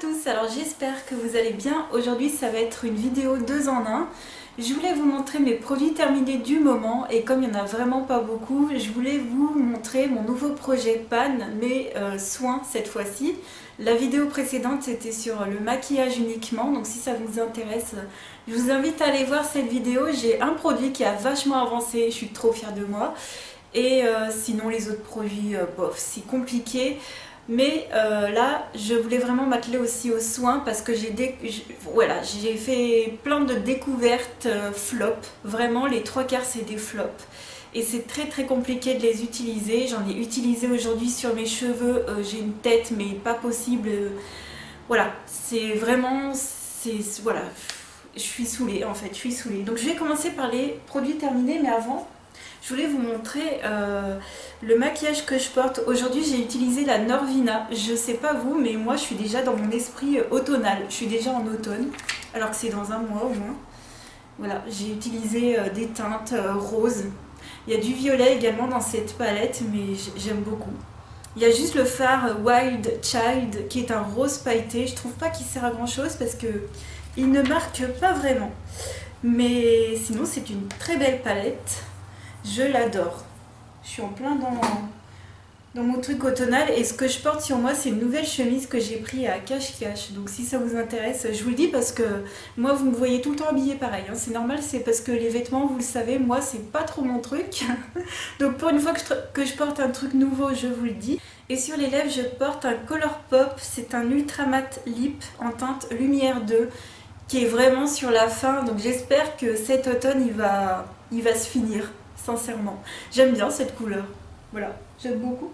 tous, alors j'espère que vous allez bien. Aujourd'hui ça va être une vidéo 2 en 1. Je voulais vous montrer mes produits terminés du moment et comme il n'y en a vraiment pas beaucoup, je voulais vous montrer mon nouveau projet Pan, mes soins cette fois-ci. La vidéo précédente c'était sur le maquillage uniquement, donc si ça vous intéresse, je vous invite à aller voir cette vidéo. J'ai un produit qui a vachement avancé, je suis trop fière de moi. Et sinon les autres produits, bof, c'est compliqué. Mais là, je voulais vraiment m'atteler aussi aux soins parce que voilà, j'ai fait plein de découvertes flop. Vraiment, les 3/4 c'est des flops. Et c'est très très compliqué de les utiliser. J'en ai utilisé aujourd'hui sur mes cheveux. J'ai une tête mais pas possible. Voilà, c'est vraiment... Voilà, je suis saoulée en fait, je suis saoulée. Donc je vais commencer par les produits terminés, mais avant... je voulais vous montrer le maquillage que je porte. Aujourd'hui j'ai utilisé la Norvina. Je sais pas vous, mais moi je suis déjà dans mon esprit automnal. Je suis déjà en automne, alors que c'est dans un mois au moins. Voilà, j'ai utilisé des teintes roses. Il y a du violet également dans cette palette, mais j'aime beaucoup. Il y a juste le fard Wild Child qui est un rose pailleté. Je trouve pas qu'il sert à grand chose parce que il ne marque pas vraiment. Mais sinon c'est une très belle palette. Je l'adore. Je suis en plein dans mon truc automnal et ce que je porte sur moi c'est une nouvelle chemise que j'ai pris à cache-cache. Donc si ça vous intéresse, je vous le dis parce que moi vous me voyez tout le temps habillée pareil. Hein. C'est normal, c'est parce que les vêtements, vous le savez, moi c'est pas trop mon truc. Donc pour une fois que je porte un truc nouveau, je vous le dis. Et sur les lèvres, je porte un Colourpop. C'est un Ultra Matte Lip en teinte Lumière 2 qui est vraiment sur la fin. Donc j'espère que cet automne il va se finir. Sincèrement, j'aime bien cette couleur, voilà, j'aime beaucoup.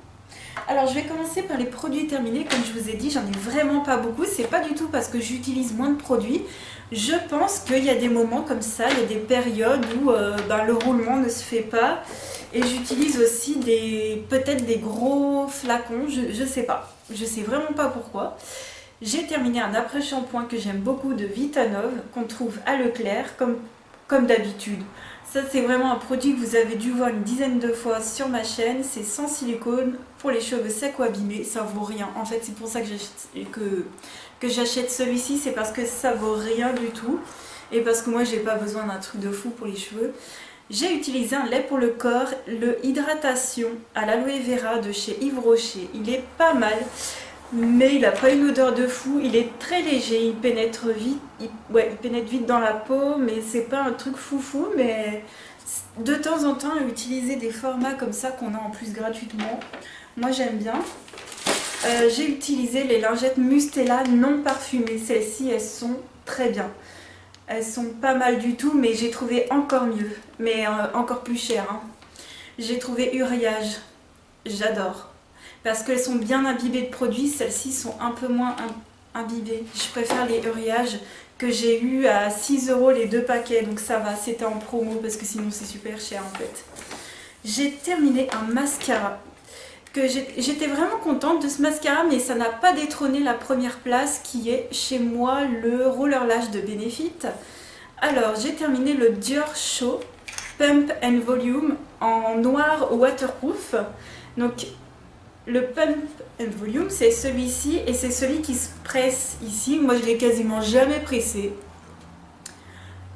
Alors je vais commencer par les produits terminés. Comme je vous ai dit, j'en ai vraiment pas beaucoup. C'est pas du tout parce que j'utilise moins de produits. Je pense qu'il y a des moments comme ça, il y a des périodes où le roulement ne se fait pas. Et j'utilise aussi peut-être des gros flacons, je sais pas. Je sais vraiment pas pourquoi. J'ai terminé un après-shampoing que j'aime beaucoup de Vitanove, qu'on trouve à Leclerc, comme d'habitude. Ça c'est vraiment un produit que vous avez dû voir une dizaine de fois sur ma chaîne. C'est sans silicone pour les cheveux secs ou abîmés. Ça vaut rien. En fait c'est pour ça que j'achète celui-ci. C'est parce que ça vaut rien du tout. Et parce que moi j'ai pas besoin d'un truc de fou pour les cheveux. J'ai utilisé un lait pour le corps, le Hydratation à l'aloe vera de chez Yves Rocher. Il est pas mal. Mais il n'a pas une odeur de fou, il est très léger, il pénètre vite, il pénètre vite dans la peau, mais c'est pas un truc foufou, mais de temps en temps utiliser des formats comme ça qu'on a en plus gratuitement, moi j'aime bien. J'ai utilisé les lingettes Mustela non parfumées, celles-ci elles sont très bien. Elles sont pas mal du tout, mais j'ai trouvé encore mieux, mais encore plus cher. Hein. J'ai trouvé Uriage, j'adore. Parce qu'elles sont bien imbibées de produits, celles-ci sont un peu moins imbibées. Je préfère les Uriage que j'ai eu à 6 € les 2 paquets, donc ça va, c'était en promo parce que sinon c'est super cher en fait. J'ai terminé un mascara, que j'étais vraiment contente de ce mascara, mais ça n'a pas détrôné la première place qui est chez moi le Roller Lash de Benefit. Alors j'ai terminé le Dior Show Pump and Volume en noir waterproof. Donc le Pump and Volume, c'est celui-ci et c'est celui qui se presse ici. Moi, je l'ai quasiment jamais pressé.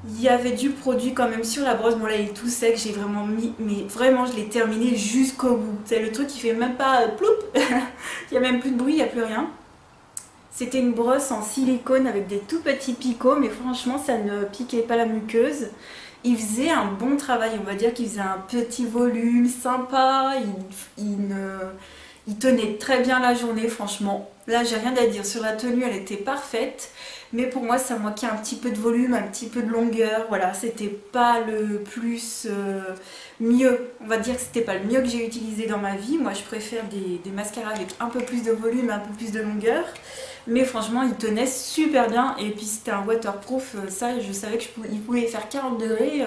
Il y avait du produit quand même sur la brosse. Bon, là, il est tout sec. J'ai vraiment mis, mais vraiment, je l'ai terminé jusqu'au bout. C'est le truc qui fait même pas ploup. Il n'y a même plus de bruit, il n'y a plus rien. C'était une brosse en silicone avec des tout petits picots, mais franchement, ça ne piquait pas la muqueuse. Il faisait un bon travail. On va dire qu'il faisait un petit volume sympa. Il tenait très bien la journée, franchement. Là, j'ai rien à dire. Sur la tenue, elle était parfaite. Mais pour moi, ça manquait un petit peu de volume, un petit peu de longueur. Voilà, c'était pas le plus mieux. On va dire que c'était pas le mieux que j'ai utilisé dans ma vie. Moi, je préfère des mascaras avec un peu plus de volume, un peu plus de longueur. Mais franchement, il tenait super bien. Et puis, c'était un waterproof. Ça, je savais qu'il pouvait faire 40 degrés.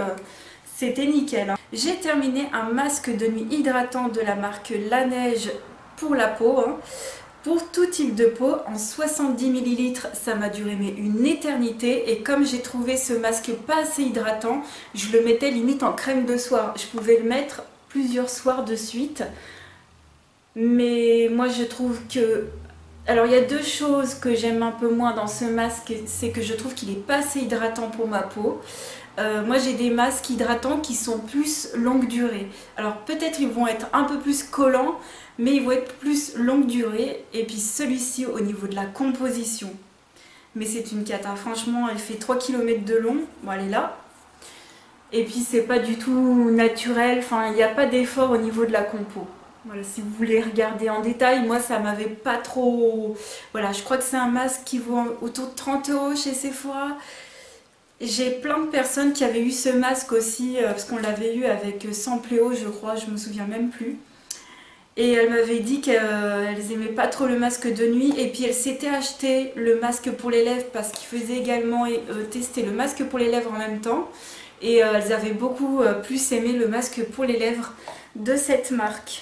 C'était nickel. Hein. J'ai terminé un masque de nuit hydratant de la marque La Neige pour la peau, hein. Pour tout type de peau, en 70 ml, ça m'a duré mais une éternité. Et comme j'ai trouvé ce masque pas assez hydratant, je le mettais limite en crème de soir. Je pouvais le mettre plusieurs soirs de suite. Mais moi je trouve que Alors il y a deux choses que j'aime un peu moins dans ce masque, c'est que je trouve qu'il n'est pas assez hydratant pour ma peau. Moi j'ai des masques hydratants qui sont plus longue durée. Alors peut-être ils vont être un peu plus collants, mais ils vont être plus longue durée. Et puis celui-ci au niveau de la composition. Mais c'est une cata, franchement elle fait 3 km de long, bon elle est là. Et puis c'est pas du tout naturel, enfin il n'y a pas d'effort au niveau de la compo. Voilà, si vous voulez regarder en détail, moi ça m'avait pas trop... Voilà, je crois que c'est un masque qui vaut autour de 30 € chez Sephora. J'ai plein de personnes qui avaient eu ce masque aussi, parce qu'on l'avait eu avec Sampléo, je crois, je me souviens même plus. Et elle m'avait dit qu'elles aimaient pas trop le masque de nuit. Et puis elle s'était acheté le masque pour les lèvres parce qu'il faisait également tester le masque pour les lèvres en même temps. Et elles avaient beaucoup plus aimé le masque pour les lèvres de cette marque.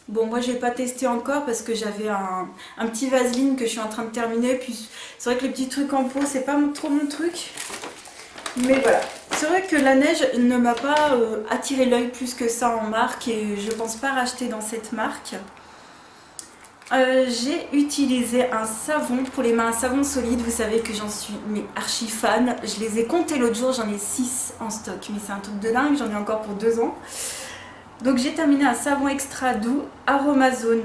Bon, moi j'ai pas testé encore parce que j'avais un petit Vaseline que je suis en train de terminer. Puis c'est vrai que les petits trucs en peau, c'est pas trop mon truc. Mais voilà, c'est vrai que la neige ne m'a pas attiré l'œil plus que ça en marque et je pense pas racheter dans cette marque. J'ai utilisé un savon pour les mains, un savon solide, vous savez que j'en suis mais archi fan. Je les ai comptés l'autre jour, j'en ai 6 en stock, mais c'est un truc de dingue, j'en ai encore pour 2 ans. Donc j'ai terminé un savon extra doux Aromazone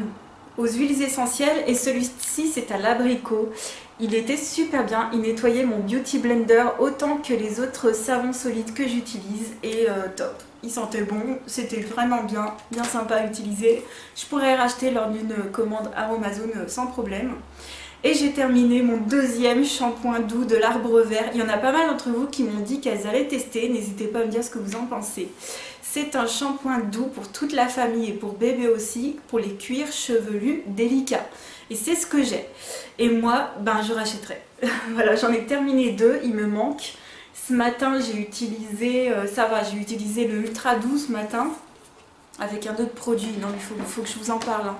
aux huiles essentielles et celui-ci c'est à l'abricot. Il était super bien, il nettoyait mon beauty blender autant que les autres savons solides que j'utilise et top. Il sentait bon, c'était vraiment bien, bien sympa à utiliser. Je pourrais racheter lors d'une commande Aromazone sans problème. Et j'ai terminé mon deuxième shampoing doux de l'Arbre Vert. Il y en a pas mal d'entre vous qui m'ont dit qu'elles allaient tester, n'hésitez pas à me dire ce que vous en pensez. C'est un shampoing doux pour toute la famille et pour bébé aussi, pour les cuirs chevélus délicats. Et c'est ce que j'ai. Et moi, ben je rachèterai. Voilà, j'en ai terminé 2, il me manque. Ce matin, j'ai utilisé, ça va, j'ai utilisé le Ultra Doux ce matin, avec un autre produit. Non, il faut que je vous en parle. Hein.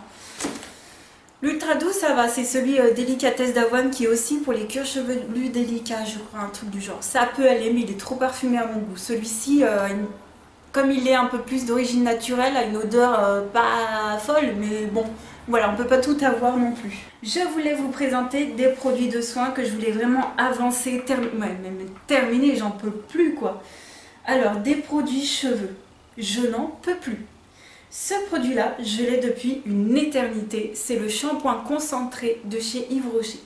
L'Ultra Doux, ça va, c'est celui Délicatesse d'avoine qui est aussi pour les cuirs chevelus délicats, je crois, un truc du genre. Ça peut aller, mais il est trop parfumé à mon goût. Celui-ci, comme il est un peu plus d'origine naturelle, a une odeur pas folle, mais bon, voilà, on peut pas tout avoir non plus. Je voulais vous présenter des produits de soins que je voulais vraiment avancer, terminer, j'en peux plus quoi. Alors, des produits cheveux, je n'en peux plus. Ce produit-là, je l'ai depuis une éternité, c'est le shampoing concentré de chez Yves Rocher.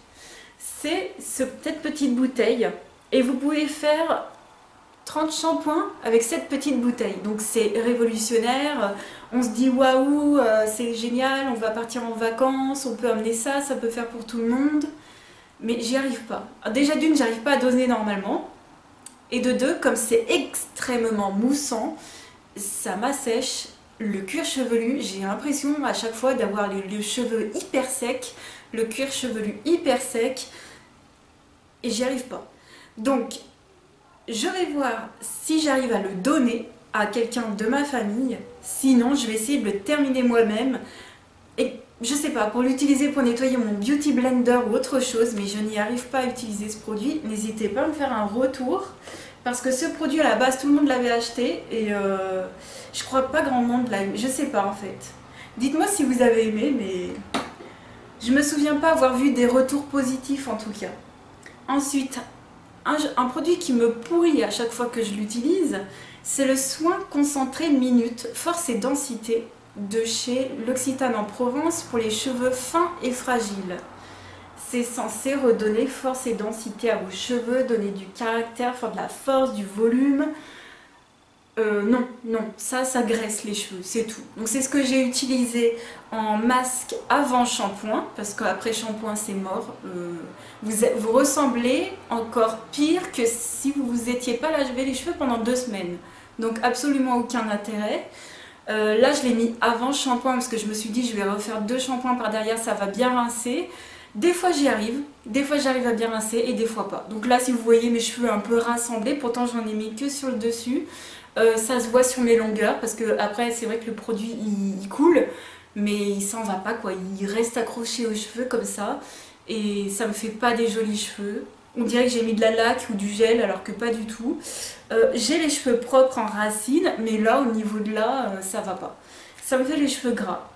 C'est cette petite bouteille et vous pouvez faire 30 shampoings avec cette petite bouteille. Donc c'est révolutionnaire, on se dit waouh, c'est génial, on va partir en vacances, on peut amener ça, ça peut faire pour tout le monde. Mais j'y arrive pas. Déjà d'une, j'arrive pas à doser normalement. Et de deux, comme c'est extrêmement moussant, ça m'assèche le cuir chevelu. J'ai l'impression à chaque fois d'avoir les cheveux hyper secs, le cuir chevelu hyper sec. Et j'y arrive pas. Donc je vais voir si j'arrive à le donner à quelqu'un de ma famille. Sinon, je vais essayer de le terminer moi-même. Et je sais pas, pour l'utiliser pour nettoyer mon beauty blender ou autre chose, mais je n'y arrive pas à utiliser ce produit. N'hésitez pas à me faire un retour. Parce que ce produit à la base, tout le monde l'avait acheté. Et je crois pas grand monde l'a aimé. Je sais pas en fait. Dites-moi si vous avez aimé, mais je me souviens pas avoir vu des retours positifs en tout cas. Ensuite, un produit qui me pourrit à chaque fois que je l'utilise, c'est le soin concentré minute force et densité de chez L'Occitane en Provence pour les cheveux fins et fragiles. C'est censé redonner force et densité à vos cheveux, donner du caractère, faire de la force, du volume. Non, ça graisse les cheveux, c'est tout. Donc c'est ce que j'ai utilisé en masque avant shampoing, parce qu'après shampoing c'est mort. Vous ressemblez encore pire que si vous vous étiez pas lavé les cheveux pendant 2 semaines. Donc absolument aucun intérêt. Là je l'ai mis avant shampoing parce que je me suis dit je vais refaire 2 shampoings par derrière, ça va bien rincer. Des fois j'y arrive, des fois j'arrive à bien rincer et des fois pas. Donc là si vous voyez mes cheveux un peu rassemblés, pourtant j'en ai mis que sur le dessus. Ça se voit sur mes longueurs parce que après c'est vrai que le produit il coule mais il s'en va pas quoi, il reste accroché aux cheveux comme ça et ça me fait pas des jolis cheveux. On dirait que j'ai mis de la laque ou du gel alors que pas du tout. J'ai les cheveux propres en racines mais là au niveau de là ça va pas. Ça me fait les cheveux gras.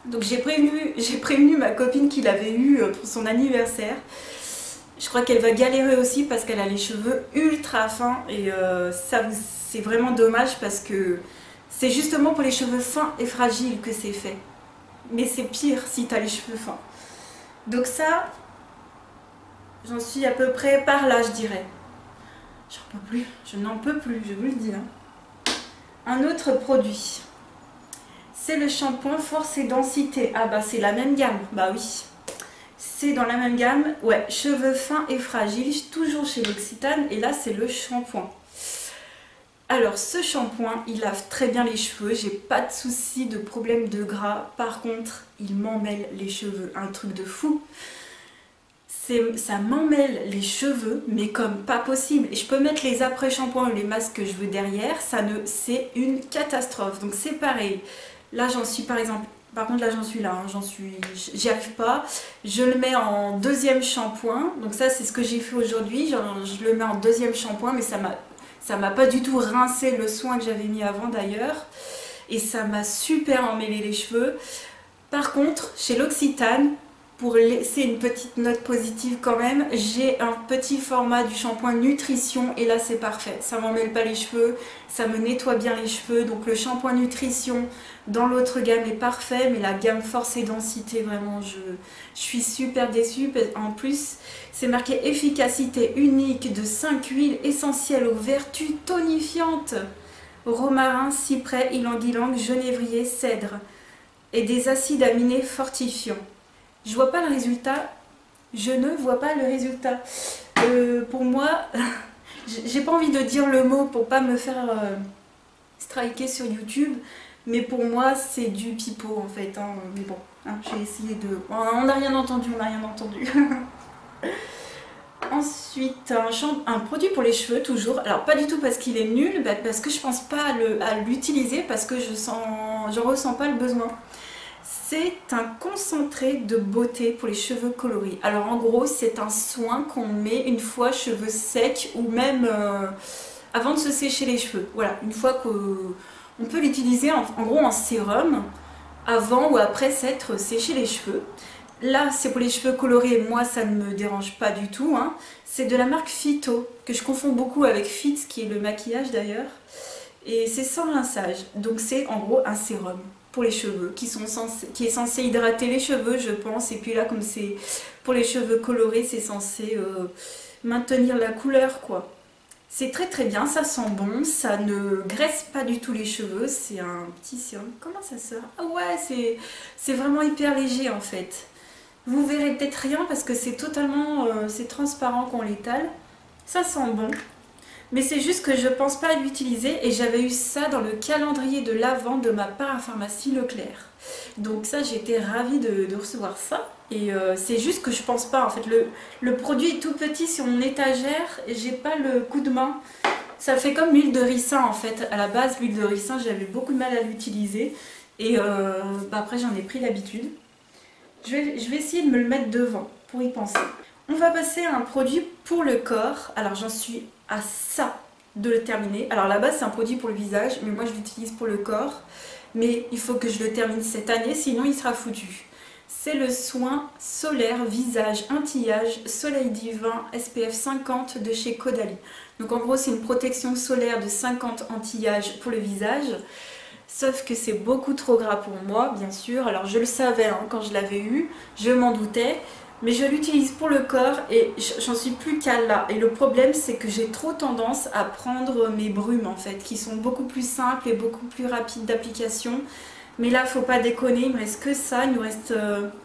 Donc j'ai prévenu ma copine qui l'avait eu pour son anniversaire. Je crois qu'elle va galérer aussi parce qu'elle a les cheveux ultra fins et ça c'est vraiment dommage parce que c'est justement pour les cheveux fins et fragiles que c'est fait. Mais c'est pire si tu as les cheveux fins. Donc ça, j'en suis à peu près par là, je dirais. J'en peux plus, je n'en peux plus, je vous le dis. Un autre produit, c'est le shampoing Force et Densité. Ah bah c'est la même gamme, bah oui. C'est dans la même gamme, ouais, cheveux fins et fragiles, toujours chez L'Occitane, et là c'est le shampoing. Alors ce shampoing, il lave très bien les cheveux, j'ai pas de soucis de problème de gras, par contre, il m'emmêle les cheveux, un truc de fou. Ça m'emmêle les cheveux, mais comme pas possible. Et je peux mettre les après-shampoings ou les masques que je veux derrière, c'est une catastrophe. Donc c'est pareil. Là j'en suis par exemple, par contre là j'en suis là, hein, j'y arrive pas. Je le mets en deuxième shampoing. Donc ça c'est ce que j'ai fait aujourd'hui. Je le mets en deuxième shampoing, mais ça m'a pas du tout rincé le soin que j'avais mis avant d'ailleurs. Et ça m'a super emmêlé les cheveux. Par contre, chez L'Occitane, pour laisser une petite note positive quand même, j'ai un petit format du shampoing Nutrition et là c'est parfait. Ça m'emmêle pas les cheveux, ça me nettoie bien les cheveux. Donc le shampoing Nutrition dans l'autre gamme est parfait, mais la gamme Force et Densité, vraiment je suis super déçue. En plus, c'est marqué efficacité unique de 5 huiles essentielles aux vertus tonifiantes. Romarin, cyprès, ylang-ylang, genévrier, cèdre et des acides aminés fortifiants. Je vois pas le résultat, je ne vois pas le résultat. Pour moi, j'ai pas envie de dire le mot pour pas me faire striker sur YouTube, mais pour moi c'est du pipeau en fait. Hein. Mais bon, hein, j'ai essayé de... On n'a rien entendu, on n'a rien entendu. Ensuite, un produit pour les cheveux toujours. Alors pas du tout parce qu'il est nul, bah, parce que je pense pas à l'utiliser, parce que je ressens pas le besoin. C'est un concentré de beauté pour les cheveux coloris. Alors en gros, c'est un soin qu'on met une fois cheveux secs ou même avant de se sécher les cheveux. Voilà, une fois qu'on peut l'utiliser en gros en sérum avant ou après s'être séché les cheveux. Là, c'est pour les cheveux colorés, moi ça ne me dérange pas du tout. Hein. C'est de la marque Phyto, que je confonds beaucoup avec Fit, qui est le maquillage d'ailleurs. Et c'est sans rinçage, donc c'est en gros un sérum pour les cheveux qui est censé hydrater les cheveux je pense, et puis là comme c'est pour les cheveux colorés c'est censé maintenir la couleur quoi. C'est très très bien, ça sent bon, ça ne graisse pas du tout les cheveux, c'est un petit sérum, comment ça sort? Ah ouais, c'est vraiment hyper léger en fait. Vous verrez peut-être rien parce que c'est totalement, c'est transparent quand on l'étale, ça sent bon. Mais c'est juste que je pense pas à l'utiliser et j'avais eu ça dans le calendrier de l'Avent de ma parapharmacie Leclerc. Donc ça j'étais ravie de recevoir ça. Et c'est juste que je pense pas en fait. Le produit est tout petit sur mon étagère et j'ai pas le coup de main. Ça fait comme l'huile de ricin en fait. À la base l'huile de ricin j'avais beaucoup de mal à l'utiliser. Et bah, après j'en ai pris l'habitude. Je vais essayer de me le mettre devant pour y penser. On va passer à un produit pour le corps. Alors j'en suis à ça de le terminer. Alors là-bas c'est un produit pour le visage, mais moi je l'utilise pour le corps. Mais il faut que je le termine cette année, sinon il sera foutu. C'est le soin solaire visage anti-âge Soleil Divin SPF 50 de chez Caudalie. Donc en gros c'est une protection solaire de 50 anti-âge pour le visage. Sauf que c'est beaucoup trop gras pour moi, bien sûr. Alors je le savais hein, quand je l'avais eu, je m'en doutais. Mais je l'utilise pour le corps et j'en suis plus qu'à là. Et le problème c'est que j'ai trop tendance à prendre mes brumes en fait, qui sont beaucoup plus simples et beaucoup plus rapides d'application. Mais là faut pas déconner, il me reste que ça, il nous reste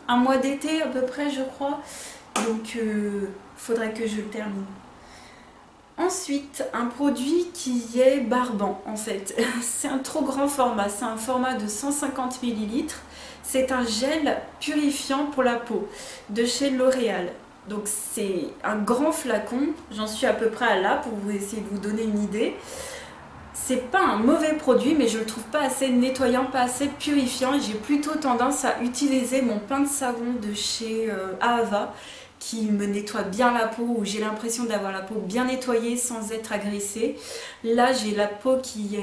un mois d'été à peu près je crois. Donc faudrait que je le termine. Ensuite, un produit qui est barbant en fait. C'est un trop grand format, c'est un format de 150 ml. C'est un gel purifiant pour la peau de chez L'Oréal. Donc c'est un grand flacon, j'en suis à peu près à là pour vous essayer de vous donner une idée. C'est pas un mauvais produit mais je le trouve pas assez nettoyant, pas assez purifiant et j'ai plutôt tendance à utiliser mon pain de savon de chez Ahava qui me nettoie bien la peau, où j'ai l'impression d'avoir la peau bien nettoyée sans être agressée. Là j'ai la peau qui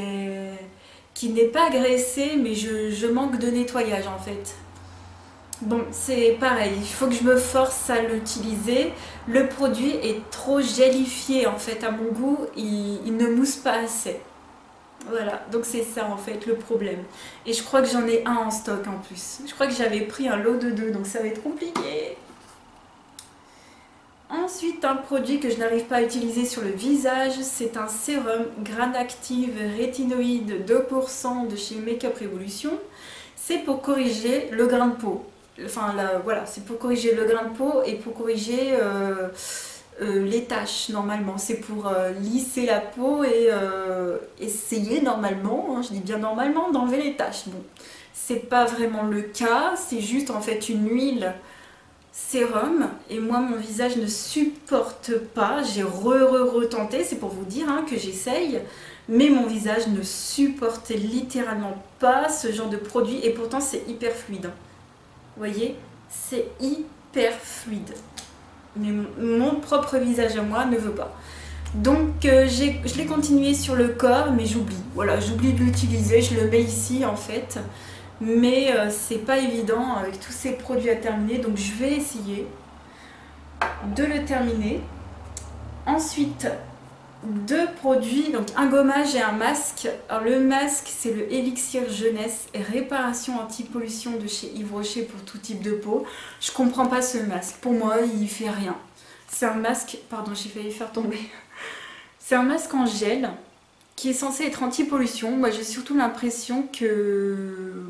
n'est pas agressée mais je manque de nettoyage en fait. Bon, c'est pareil, il faut que je me force à l'utiliser. Le produit est trop gélifié en fait à mon goût, il ne mousse pas assez. Voilà, donc c'est ça en fait le problème. Et je crois que j'en ai un en stock en plus. Je crois que j'avais pris un lot de deux, donc ça va être compliqué. Ensuite, un produit que je n'arrive pas à utiliser sur le visage, c'est un sérum Gran Active Rétinoïde 2% de chez Makeup Revolution. C'est pour corriger le grain de peau. Enfin, voilà, c'est pour corriger le grain de peau et pour corriger les taches normalement. C'est pour lisser la peau et essayer normalement, hein, je dis bien normalement, d'enlever les taches. Bon, c'est pas vraiment le cas, c'est juste en fait une huile sérum et moi mon visage ne supporte pas, j'ai retenté, c'est pour vous dire hein, que j'essaye, mais mon visage ne supporte littéralement pas ce genre de produit et pourtant c'est hyper fluide. Vous voyez, c'est hyper fluide. Mais mon propre visage à moi ne veut pas. Donc je l'ai continué sur le corps mais j'oublie. Voilà, j'oublie de l'utiliser, je le mets ici en fait. Mais c'est pas évident avec tous ces produits à terminer, donc je vais essayer de le terminer. Ensuite, deux produits, donc un gommage et un masque. Alors le masque, c'est le Elixir Jeunesse et réparation anti-pollution de chez Yves Rocher pour tout type de peau. Je comprends pas ce masque, pour moi il fait rien. C'est un masque, pardon j'ai failli faire tomber. C'est un masque en gel qui est censé être anti-pollution. Moi j'ai surtout l'impression que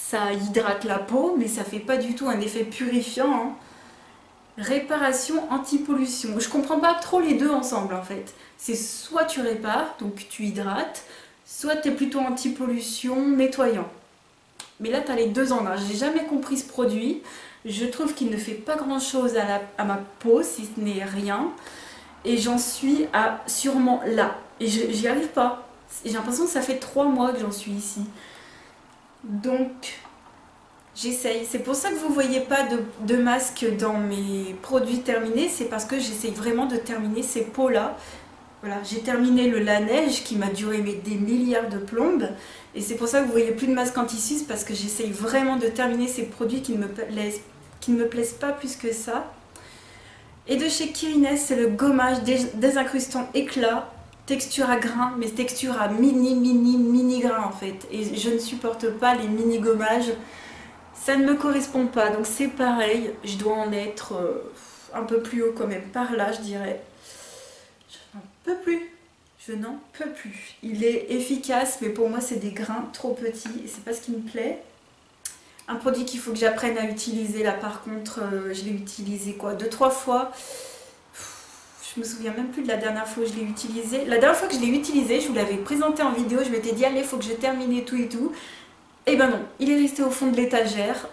ça hydrate la peau, mais ça fait pas du tout un effet purifiant. Hein. Réparation anti-pollution. Je comprends pas trop les deux ensemble en fait. C'est soit tu répares, donc tu hydrates, soit tu es plutôt anti-pollution, nettoyant. Mais là tu as les deux en un. J'ai jamais compris ce produit. Je trouve qu'il ne fait pas grand chose à ma peau, si ce n'est rien. Et j'en suis à sûrement là. Et j'y arrive pas. J'ai l'impression que ça fait 3 mois que j'en suis ici. Donc, j'essaye. C'est pour ça que vous ne voyez pas de masque dans mes produits terminés. C'est parce que j'essaye vraiment de terminer ces peaux-là. Voilà, j'ai terminé le La Neige qui m'a duré des milliards de plombes. Et c'est pour ça que vous voyez plus de masque anti-cisse parce que j'essaye vraiment de terminer ces produits qui ne me plaisent pas plus que ça. Et de chez Kirines, c'est le gommage désincrustant éclat, texture à grains, mais texture à mini grains en fait. Et je ne supporte pas les mini gommages, ça ne me correspond pas. Donc c'est pareil, je dois en être un peu plus haut quand même, par là je dirais. Je n'en peux plus, je n'en peux plus. Il est efficace, mais pour moi c'est des grains trop petits et c'est pas ce qui me plaît. Un produit qu'il faut que j'apprenne à utiliser là par contre, je l'ai utilisé quoi 2-3 fois. Je me souviens même plus de la dernière fois où je l'ai utilisé. La dernière fois que je l'ai utilisé, je vous l'avais présenté en vidéo, je m'étais dit allez, il faut que je termine et tout. Et ben non, il est resté au fond de l'étagère.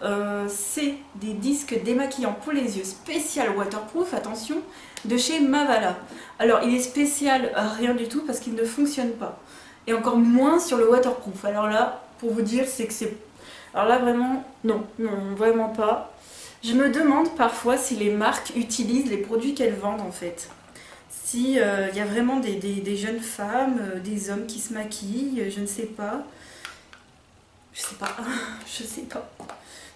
C'est des disques démaquillants pour les yeux spécial waterproof, attention, de chez Mavala. Alors il est spécial rien du tout parce qu'il ne fonctionne pas. Et encore moins sur le waterproof. Alors là, pour vous dire, c'est que c'est... Alors là vraiment, non, vraiment pas. Je me demande parfois si les marques utilisent les produits qu'elles vendent en fait. Si y a vraiment des jeunes femmes, des hommes qui se maquillent, je ne sais pas. Je sais pas, je sais pas.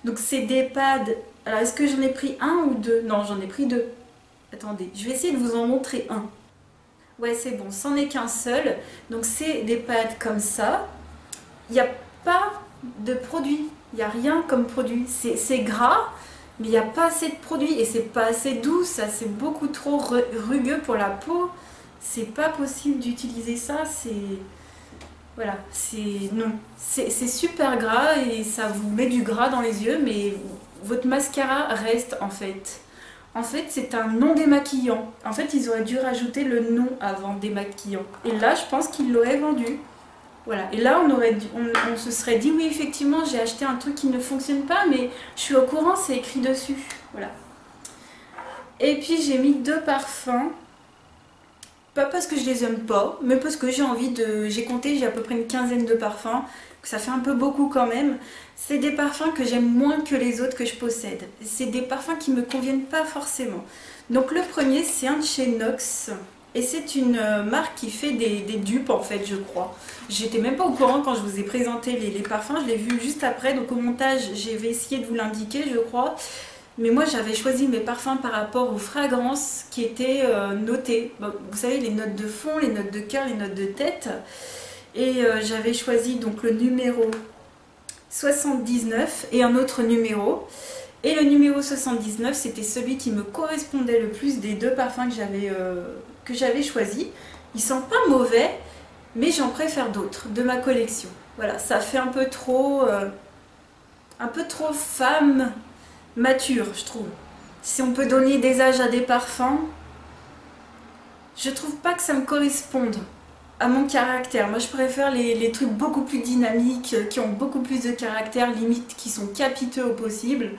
Donc c'est des pads. Alors est-ce que j'en ai pris un ou deux? Non, j'en ai pris deux. Attendez, je vais essayer de vous en montrer un. Ouais, c'est bon, c'en est qu'un seul. Donc c'est des pads comme ça. Il n'y a pas de produit. Il n'y a rien comme produit. C'est gras, mais il n'y a pas assez de produit. Et c'est pas assez doux, ça c'est beaucoup trop rugueux pour la peau. C'est pas possible d'utiliser ça, c'est... Voilà, c'est super gras et ça vous met du gras dans les yeux, mais votre mascara reste en fait. En fait, c'est un non démaquillant. En fait, ils auraient dû rajouter le non avant démaquillant. Et là, je pense qu'ils l'auraient vendu. Voilà, et là on se serait dit oui effectivement j'ai acheté un truc qui ne fonctionne pas mais je suis au courant, c'est écrit dessus. Voilà. Et puis j'ai mis deux parfums. Pas parce que je les aime pas, mais parce que j'ai envie de... J'ai compté, j'ai à peu près une quinzaine de parfums, ça fait un peu beaucoup quand même. C'est des parfums que j'aime moins que les autres que je possède. C'est des parfums qui me conviennent pas forcément. Donc le premier, c'est un de chez NOX. Et c'est une marque qui fait des dupes en fait, je crois. J'étais même pas au courant quand je vous ai présenté les parfums, je l'ai vu juste après, donc au montage j'ai essayé de vous l'indiquer je crois. Mais moi j'avais choisi mes parfums par rapport aux fragrances qui étaient notées. Bon, vous savez, les notes de fond, les notes de cœur, les notes de tête. Et j'avais choisi donc le numéro 79 et un autre numéro. Et le numéro 79, c'était celui qui me correspondait le plus des deux parfums que j'avais choisis. Ils sont pas mauvais, mais j'en préfère d'autres de ma collection. Voilà, ça fait un peu trop femme mature, je trouve. Si on peut donner des âges à des parfums, je trouve pas que ça me corresponde à mon caractère. Moi, je préfère les trucs beaucoup plus dynamiques, qui ont beaucoup plus de caractère, limite qui sont capiteux au possible.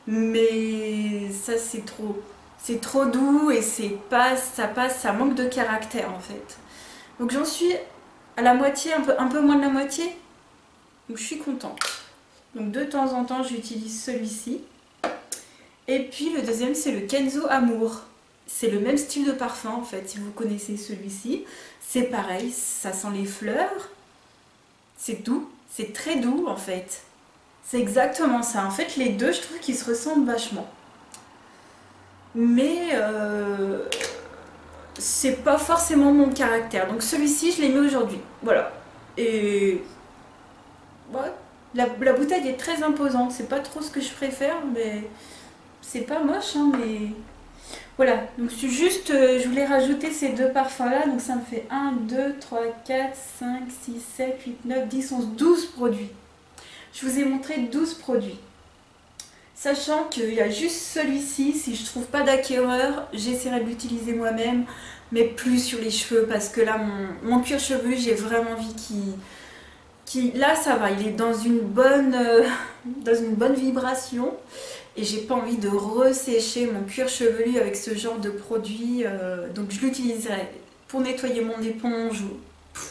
Mais ça, c'est trop. C'est trop doux et ça manque de caractère en fait. Donc j'en suis à la moitié, un peu moins de la moitié. Donc je suis contente. Donc de temps en temps, j'utilise celui-ci. Et puis le deuxième, c'est le Kenzo Amour. C'est le même style de parfum en fait, si vous connaissez celui-ci. C'est pareil, ça sent les fleurs. C'est doux, c'est très doux en fait. C'est exactement ça. En fait, les deux, je trouve qu'ils se ressemblent vachement. Mais c'est pas forcément mon caractère. Donc celui-ci, je l'ai mis aujourd'hui. Voilà. Et ouais, la bouteille est très imposante. C'est pas trop ce que je préfère, mais c'est pas moche, hein, mais voilà. Donc c'est juste, je voulais rajouter ces deux parfums-là. Donc ça me fait 1, 2, 3, 4, 5, 6, 7, 8, 9, 10, 11, 12 produits. Je vous ai montré 12 produits. Sachant qu'il y a juste celui-ci, si je trouve pas d'acquéreur, j'essaierai de l'utiliser moi-même, mais plus sur les cheveux, parce que là, mon cuir chevelu, j'ai vraiment envie là, ça va, il est dans une bonne vibration, et j'ai pas envie de ressécher mon cuir chevelu avec ce genre de produit, donc je l'utiliserai pour nettoyer mon éponge,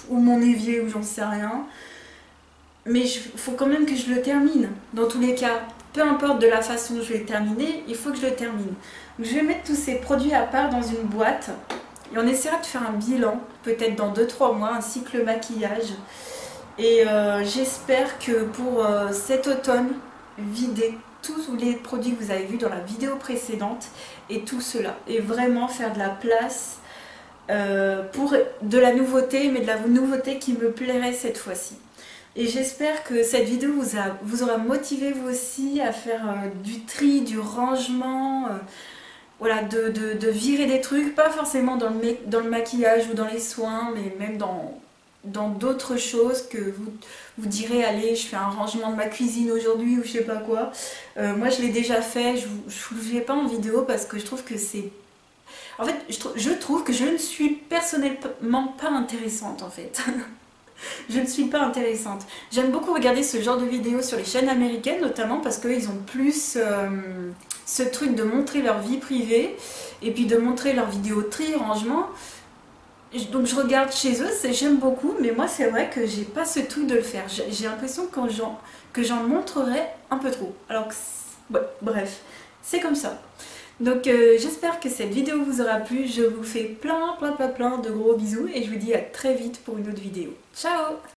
ou mon évier, ou j'en sais rien. Mais il faut quand même que je le termine, dans tous les cas. Peu importe de la façon dont je vais le terminer, il faut que je le termine. Donc je vais mettre tous ces produits à part dans une boîte. Et on essaiera de faire un bilan, peut-être dans 2-3 mois, un cycle maquillage. Et j'espère que pour cet automne, vider tous les produits que vous avez vus dans la vidéo précédente et tout cela. Et vraiment faire de la place pour de la nouveauté, mais de la nouveauté qui me plairait cette fois-ci. Et j'espère que cette vidéo vous aura motivé vous aussi à faire du tri, du rangement, voilà, de virer des trucs, pas forcément dans le maquillage ou dans les soins, mais même dans d'autres choses que vous direz, allez, je fais un rangement de ma cuisine aujourd'hui ou je sais pas quoi. Moi je l'ai déjà fait, je vous le fais pas en vidéo parce que je trouve que c'est... En fait, je trouve que je ne suis personnellement pas intéressante en fait. Je ne suis pas intéressante. J'aime beaucoup regarder ce genre de vidéos sur les chaînes américaines, notamment parce qu'ils ont plus ce truc de montrer leur vie privée et puis de montrer leurs vidéos tri, rangement. Donc je regarde chez eux, j'aime beaucoup, mais moi c'est vrai que j'ai pas ce truc de le faire. J'ai l'impression que j'en montrerais un peu trop. Alors que, ouais, bref, c'est comme ça. Donc j'espère que cette vidéo vous aura plu. Je vous fais plein de gros bisous et je vous dis à très vite pour une autre vidéo. Ciao!